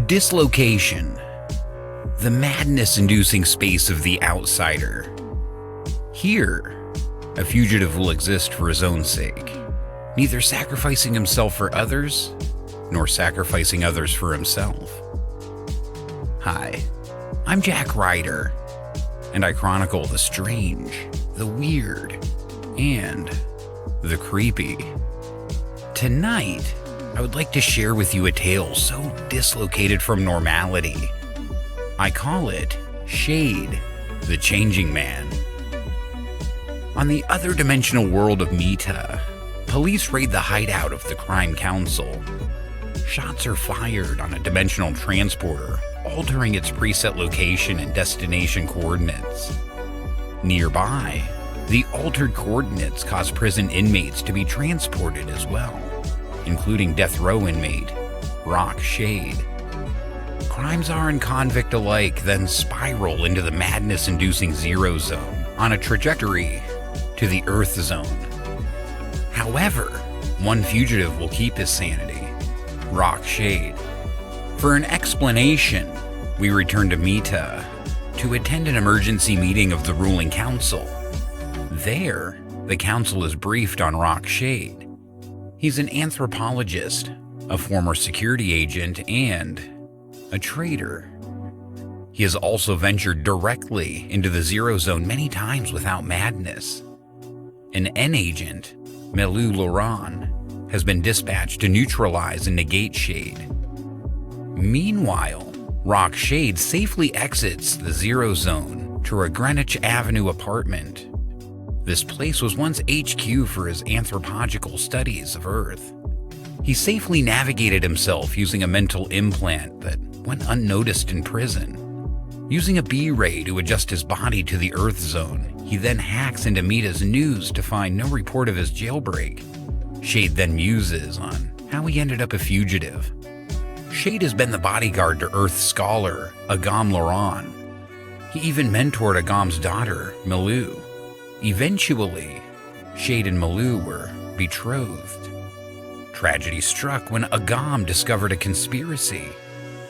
Dislocation. The madness-inducing space of the outsider. Here, a fugitive will exist for his own sake, neither sacrificing himself for others, nor sacrificing others for himself. Hi, I'm Jack Ryder, and I chronicle the strange, the weird, and the creepy. Tonight, I would like to share with you a tale so dislocated from normality. I call it Shade, the Changing Man. On the other dimensional world of Mita, police raid the hideout of the Crime Council. Shots are fired on a dimensional transporter, altering its preset location and destination coordinates. Nearby, the altered coordinates cause prison inmates to be transported as well, including death row inmate Rock Shade. Crime czar and convict alike then spiral into the madness-inducing Zero Zone on a trajectory to the Earth Zone. However, one fugitive will keep his sanity, Rock Shade. For an explanation, we return to Mita to attend an emergency meeting of the ruling council. There, the council is briefed on Rock Shade. He's an anthropologist, a former security agent, and a traitor. He has also ventured directly into the Zero Zone many times without madness. An N agent, Melu Laurent, has been dispatched to neutralize and negate Shade. Meanwhile, Rock Shade safely exits the Zero Zone to a Greenwich Avenue apartment. This place was once HQ for his anthropological studies of Earth. He safely navigated himself using a mental implant that went unnoticed in prison. Using a B-ray to adjust his body to the Earth Zone, he then hacks into Mita's news to find no report of his jailbreak. Shade then muses on how he ended up a fugitive. Shade has been the bodyguard to Earth scholar Agam Laurent. He even mentored Agam's daughter, Melu. Eventually, Shade and Melu were betrothed. Tragedy struck when Agam discovered a conspiracy.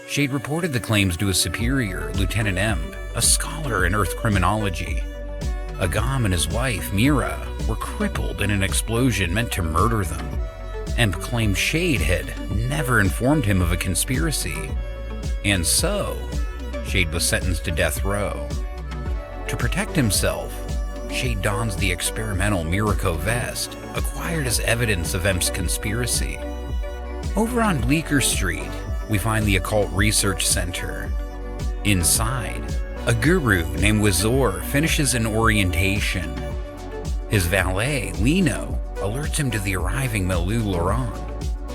Shade reported the claims to his superior, Lieutenant Emp, a scholar in Earth criminology. Agam and his wife, Mira, were crippled in an explosion meant to murder them. Emp claimed Shade had never informed him of a conspiracy, and so, Shade was sentenced to death row. To protect himself, Shade dons the experimental Miracle vest, acquired as evidence of Emp's conspiracy. Over on Bleecker Street, we find the Occult Research Center. Inside, a guru named Wizor finishes an orientation. His valet, Lino, alerts him to the arriving Melu Laurent.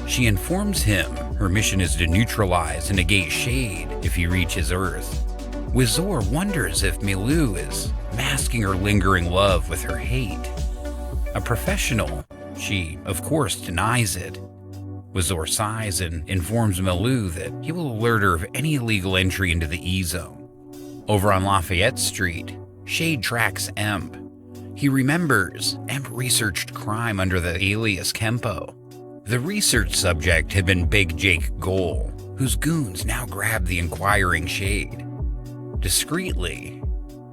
She informs him her mission is to neutralize and negate Shade if he reaches Earth. Wizor wonders if Melu is masking her lingering love with her hate. A professional, she of course denies it. Wizor sighs and informs Melu that he will alert her of any illegal entry into the E-Zone. Over on Lafayette Street, Shade tracks Emp. He remembers Emp researched crime under the alias Kempo. The research subject had been Big Jake Goal, whose goons now grab the inquiring Shade. Discreetly,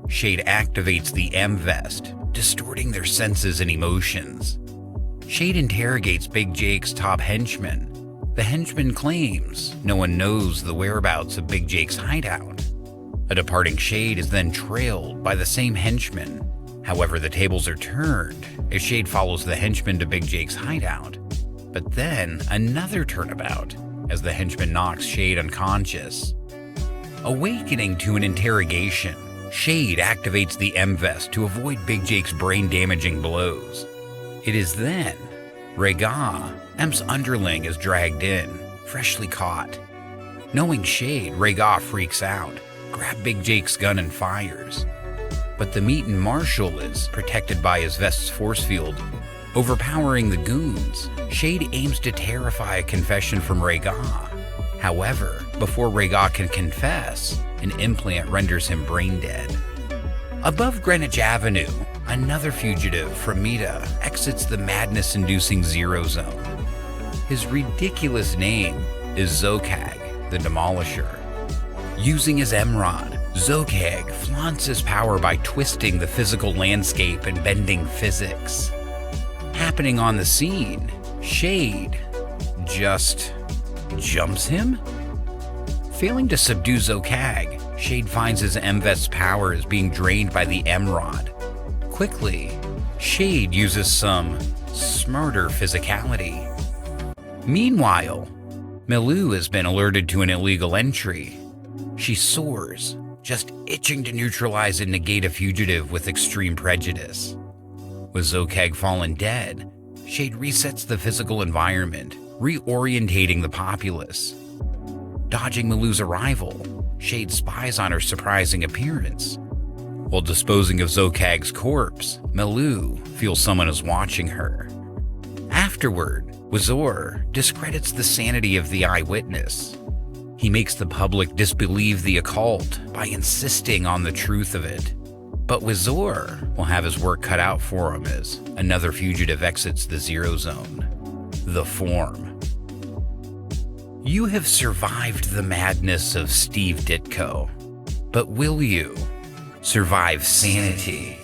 Shade activates the M-Vest, distorting their senses and emotions. Shade interrogates Big Jake's top henchman. The henchman claims no one knows the whereabouts of Big Jake's hideout. A departing Shade is then trailed by the same henchman. However, the tables are turned as Shade follows the henchman to Big Jake's hideout. But then another turnabout as the henchman knocks Shade unconscious. Awakening to an interrogation, Shade activates the M-Vest to avoid Big Jake's brain-damaging blows. It is then Rega, Emp's underling, is dragged in, freshly caught. Knowing Shade, Rega freaks out, grabs Big Jake's gun and fires. But the Meaton Marshal is protected by his vest's force field. Overpowering the goons, Shade aims to terrify a confession from Rega. However, before Rega can confess, an implant renders him brain dead. Above Greenwich Avenue, another fugitive from Mita exits the madness-inducing Zero Zone. His ridiculous name is Zokag, the Demolisher. Using his Emerald, Zokag flaunts his power by twisting the physical landscape and bending physics. Happening on the scene, Shade just jumps him? Failing to subdue Zokag, Shade finds his M-Vest's power is being drained by the Emerald. Quickly, Shade uses some smarter physicality. Meanwhile, Milou has been alerted to an illegal entry. She soars, just itching to neutralize and negate a fugitive with extreme prejudice. With Zokag fallen dead, Shade resets the physical environment, reorientating the populace. Dodging Milou's arrival, Shade spies on her surprising appearance. While disposing of Zokag's corpse, Milou feels someone is watching her. Afterward, Wazor discredits the sanity of the eyewitness. He makes the public disbelieve the occult by insisting on the truth of it. But Wazor will have his work cut out for him as another fugitive exits the Zero Zone. The Form. You have survived the madness of Steve Ditko, but will you survive sanity?